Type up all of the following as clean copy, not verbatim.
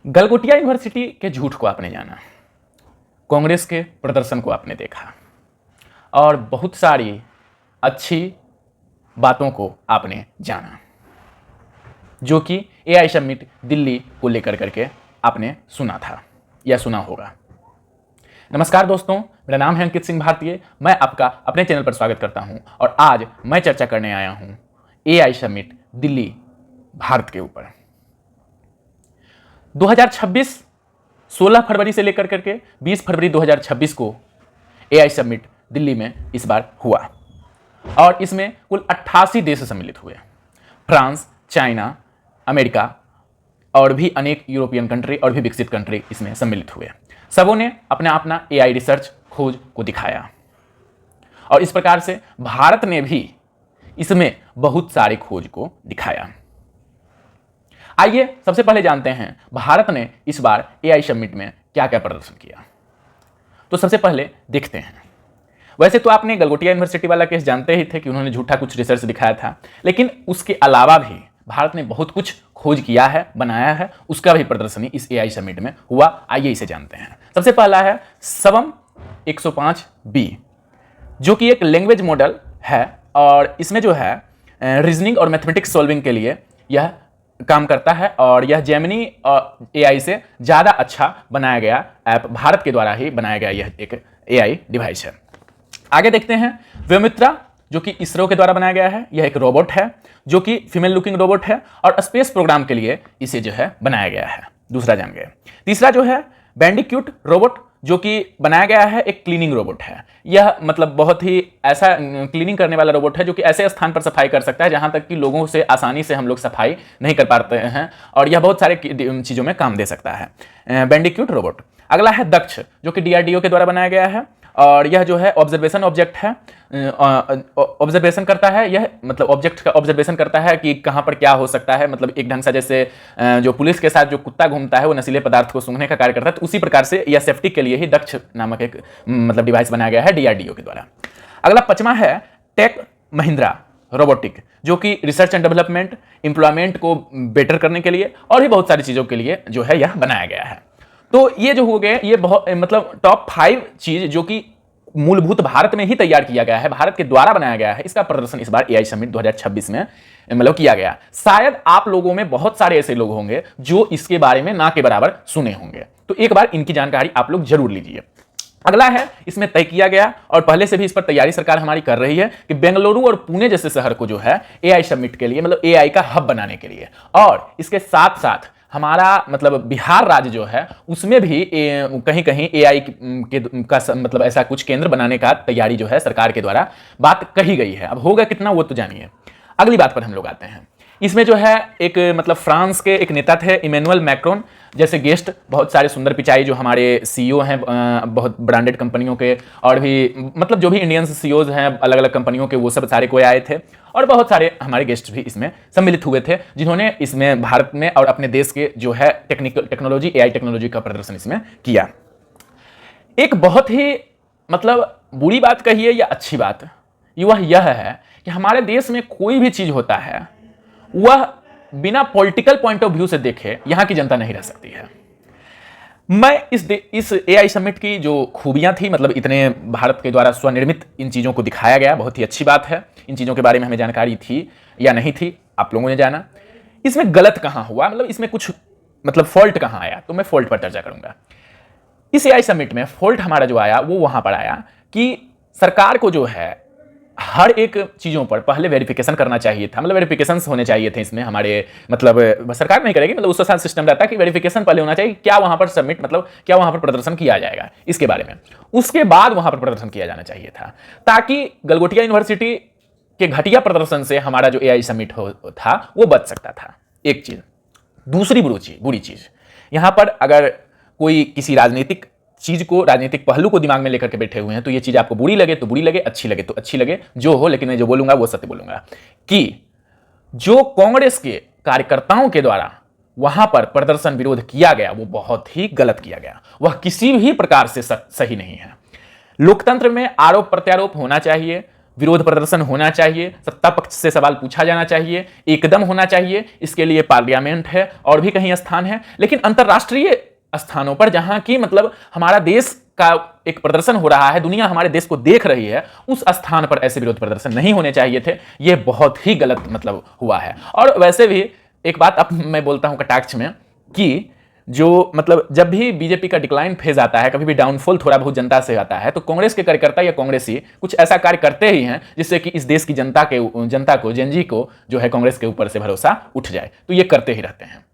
Galgotia university के झूठ को आपने जाना, कांग्रेस के प्रदर्शन को आपने देखा और बहुत सारी अच्छी बातों को आपने जाना जो कि एआई समिट दिल्ली को लेकर करके आपने सुना था या सुना होगा। नमस्कार दोस्तों, मेरा नाम है अंकित सिंह भारतीय। मैं आपका अपने चैनल पर स्वागत करता हूं और आज मैं चर्चा करने आया हूं एआई समिट दिल्ली भारत के ऊपर। 2026 16 फरवरी से लेकर करके 20 फरवरी 2026 को एआई समिट दिल्ली में इस बार हुआ और इसमें कुल 88 देश सम्मिलित हुए। फ्रांस, चाइना, अमेरिका और भी अनेक यूरोपियन कंट्री और भी विकसित कंट्री इसमें सम्मिलित हुए। सबों ने अपना अपना एआई रिसर्च खोज को दिखाया और इस प्रकार से भारत ने भी इसमें बहुत सारे खोज को दिखाया। आइए सबसे पहले जानते हैं भारत ने इस बार एआई समिट में क्या क्या प्रदर्शन किया। तो सबसे पहले देखते हैं। वैसे तो आपने गलगोटिया यूनिवर्सिटी वाला केस जानते ही थे कि उन्होंने झूठा कुछ रिसर्च दिखाया था, लेकिन उसके अलावा भी भारत ने बहुत कुछ खोज किया है, बनाया है, उसका भी प्रदर्शनी इस एआई समिट में हुआ। आइए इसे जानते हैं। सबसे पहला है सबम 105B, जो कि एक लैंग्वेज मॉडल है और इसमें जो है रीजनिंग और मैथमेटिक्स सॉल्विंग के लिए यह काम करता है और यह जेमिनी एआई से ज़्यादा अच्छा बनाया गया ऐप, भारत के द्वारा ही बनाया गया यह एक एआई डिवाइस है। आगे देखते हैं व्योमित्रा, जो कि इसरो के द्वारा बनाया गया है। यह एक रोबोट है जो कि फीमेल लुकिंग रोबोट है और स्पेस प्रोग्राम के लिए इसे जो है बनाया गया है। दूसरा जान गए। तीसरा जो है बैंडिक्यूट रोबोट, जो कि बनाया गया है एक क्लीनिंग रोबोट है। यह मतलब बहुत ही ऐसा क्लीनिंग करने वाला रोबोट है जो कि ऐसे स्थान पर सफाई कर सकता है जहां तक कि लोगों से आसानी से हम लोग सफाई नहीं कर पाते हैं और यह बहुत सारे चीज़ों में काम दे सकता है बैंडिक्यूट रोबोट। अगला है दक्ष, जो कि DRDO के द्वारा बनाया गया है और यह जो है ऑब्जर्वेशन ऑब्जेक्ट है। ऑब्जर्वेशन करता है, यह मतलब ऑब्जेक्ट का ऑब्जर्वेशन करता है कि कहाँ पर क्या हो सकता है। मतलब एक ढंग से जैसे जो पुलिस के साथ जो कुत्ता घूमता है वो नशीले पदार्थ को सूंघने का कार्य करता है, तो उसी प्रकार से यह सेफ्टी के लिए ही दक्ष नामक एक मतलब डिवाइस बनाया गया है DRDO के द्वारा। अगला 5वां है टेक महिंद्रा रोबोटिक, जो कि रिसर्च एंड डेवलपमेंट, एम्प्लॉयमेंट को बेटर करने के लिए और भी बहुत सारी चीज़ों के लिए जो है यह बनाया गया है। तो ये जो हो गए ये बहुत मतलब टॉप 5 चीज जो कि मूलभूत भारत में ही तैयार किया गया है, भारत के द्वारा बनाया गया है, इसका प्रदर्शन इस बार एआई समिट 2026 में मतलब किया गया। शायद आप लोगों में बहुत सारे ऐसे लोग होंगे जो इसके बारे में ना के बराबर सुने होंगे, तो एक बार इनकी जानकारी आप लोग जरूर लीजिए। अगला है इसमें तय किया गया और पहले से भी इस पर तैयारी सरकार हमारी कर रही है कि बेंगलुरु और पुणे जैसे शहर को जो है एआई समिट के लिए मतलब एआई का हब बनाने के लिए, और इसके साथ साथ हमारा मतलब बिहार राज्य जो है उसमें भी कहीं कहीं एआई का मतलब ऐसा कुछ केंद्र बनाने का तैयारी जो है सरकार के द्वारा बात कही गई है। अब होगा कितना वो तो जानिए। अगली बात पर हम लोग आते हैं। इसमें जो है एक मतलब फ्रांस के एक नेता थे इमैनुअल मैक्रोन जैसे गेस्ट, बहुत सारे सुंदर पिचाई जो हमारे CEO हैं बहुत ब्रांडेड कंपनियों के और भी मतलब जो भी इंडियन CEOs हैं अलग अलग कंपनियों के, वो सब सारे कोई आए थे और बहुत सारे हमारे गेस्ट भी इसमें सम्मिलित हुए थे जिन्होंने इसमें भारत में और अपने देश के जो है टेक्नोलॉजी एआई टेक्नोलॉजी का प्रदर्शन इसमें किया। एक बहुत ही मतलब बुरी बात कहिए या अच्छी बात वह यह है कि हमारे देश में कोई भी चीज होता है वह बिना पॉलिटिकल पॉइंट ऑफ व्यू से देखे यहां की जनता नहीं रह सकती है। मैं इस एआई समिट की जो खूबियां थी, मतलब इतने भारत के द्वारा स्वनिर्मित इन चीज़ों को दिखाया गया, बहुत ही अच्छी बात है। इन चीज़ों के बारे में हमें जानकारी थी या नहीं थी, आप लोगों ने जाना। इसमें गलत कहाँ हुआ, मतलब इसमें कुछ मतलब फॉल्ट कहाँ आया, तो मैं फॉल्ट पर चर्चा करूंगा। इस एआई समिट में फॉल्ट हमारा जो आया वो वहां पर आया कि सरकार को जो है हर एक चीज़ों पर पहले वेरिफिकेशन करना चाहिए था, मतलब वेरिफिकेशन होने चाहिए थे इसमें हमारे मतलब सरकार नहीं करेगी, मतलब उसका साथ सिस्टम रहता है कि वेरिफिकेशन पहले होना चाहिए, क्या वहां पर सबमिट मतलब क्या वहां पर प्रदर्शन किया जाएगा इसके बारे में, उसके बाद वहां पर प्रदर्शन किया जाना चाहिए था, ताकि गलगोटिया यूनिवर्सिटी के घटिया प्रदर्शन से हमारा जो एआई समिट था वो बच सकता था। एक चीज। दूसरी बुरी चीज यहां पर अगर कोई किसी राजनीतिक चीज को, राजनीतिक पहलू को दिमाग में लेकर के बैठे हुए हैं तो ये चीज आपको बुरी लगे तो बुरी लगे, अच्छी लगे तो अच्छी लगे, जो हो, लेकिन मैं जो बोलूंगा वो सत्य बोलूंगा कि जो कांग्रेस के कार्यकर्ताओं के द्वारा वहां पर प्रदर्शन विरोध किया गया वो बहुत ही गलत किया गया, वह किसी भी प्रकार से सही नहीं है। लोकतंत्र में आरोप प्रत्यारोप होना चाहिए, विरोध प्रदर्शन होना चाहिए, सत्ता पक्ष से सवाल पूछा जाना चाहिए, एकदम होना चाहिए। इसके लिए पार्लियामेंट है और भी कहीं स्थान है, लेकिन अंतर्राष्ट्रीय स्थानों पर जहां की मतलब हमारा देश का एक प्रदर्शन हो रहा है, दुनिया हमारे देश को देख रही है, उस स्थान पर ऐसे विरोध प्रदर्शन नहीं होने चाहिए थे। ये बहुत ही गलत मतलब हुआ है। और वैसे भी एक बात अब मैं बोलता हूं कटाक्ष में कि जो मतलब जब भी बीजेपी का डिक्लाइन फेज आता है, कभी भी डाउनफॉल थोड़ा बहुत जनता से आता है, तो कांग्रेस के कार्यकर्ता या कांग्रेसी कुछ ऐसा कार्य करते ही हैं जिससे कि इस देश की जनता को जेनजी को जो है कांग्रेस के ऊपर से भरोसा उठ जाए। तो ये करते ही रहते हैं।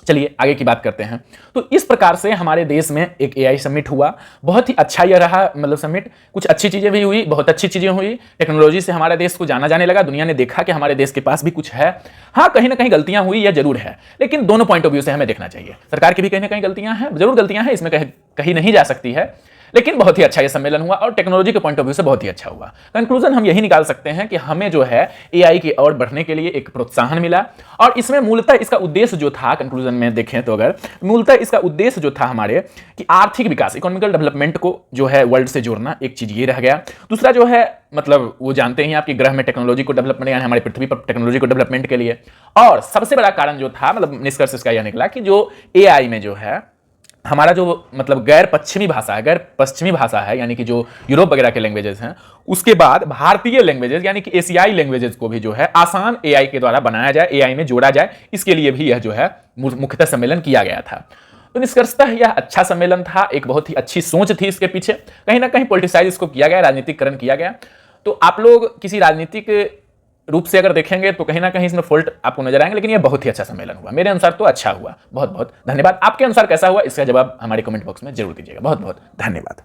चलिए आगे की बात करते हैं। तो इस प्रकार से हमारे देश में एक एआई समिट हुआ। बहुत ही अच्छा यह रहा मतलब समिट। कुछ अच्छी चीजें भी हुई, बहुत अच्छी चीजें हुई। टेक्नोलॉजी से हमारे देश को जाना जाने लगा, दुनिया ने देखा कि हमारे देश के पास भी कुछ है। हाँ, कहीं ना कहीं गलतियां हुई, यह जरूर है, लेकिन दोनों पॉइंट ऑफ व्यू से हमें देखना चाहिए। सरकार की भी कहीं ना कहीं गलतियां हैं, जरूर गलतियां हैं, इसमें कहीं नहीं जा सकती है, लेकिन बहुत ही अच्छा ये सम्मेलन हुआ और टेक्नोलॉजी के पॉइंट ऑफ व्यू से बहुत ही अच्छा हुआ। कंक्लूजन हम यही निकाल सकते हैं कि हमें जो है एआई की ओर बढ़ने के लिए एक प्रोत्साहन मिला। और इसमें मूलतः इसका उद्देश्य जो था, कंक्लूजन में देखें तो अगर मूलतः इसका उद्देश्य जो था हमारे कि आर्थिक विकास, इकोनॉमिकल डेवलपमेंट को जो है वर्ल्ड से जोड़ना, एक चीज ये रह गया। दूसरा जो है मतलब वो जानते हैं आपके ग्रह में टेक्नोलॉजी को डेवलपमेंट, यानी हमारी पृथ्वी पर टेक्नोलॉजी को डेवलपमेंट के लिए। और सबसे बड़ा कारण जो था मतलब निष्कर्ष इसका यह निकला कि जो एआई में जो है हमारा जो मतलब गैर पश्चिमी भाषा है, यानी कि जो यूरोप वगैरह के लैंग्वेजेस हैं, उसके बाद भारतीय लैंग्वेजेस यानी कि एशियाई लैंग्वेजेस को भी जो है आसान एआई के द्वारा बनाया जाए, एआई में जोड़ा जाए, इसके लिए भी यह जो है मुख्यतः सम्मेलन किया गया था। तो निष्कर्षतः यह अच्छा सम्मेलन था, एक बहुत ही अच्छी सोच थी इसके पीछे। कहीं ना कहीं पॉलिटिसाइज इसको किया गया, राजनीतिकरण किया गया। तो आप लोग किसी राजनीतिक रूप से अगर देखेंगे तो कहीं ना कहीं इसमें फॉल्ट आपको नजर आएंगे, लेकिन यह बहुत ही अच्छा सम्मेलन हुआ। मेरे अनुसार तो अच्छा हुआ। बहुत बहुत धन्यवाद। आपके अनुसार कैसा हुआ, इसका जवाब हमारे कमेंट बॉक्स में जरूर दीजिएगा। बहुत बहुत धन्यवाद।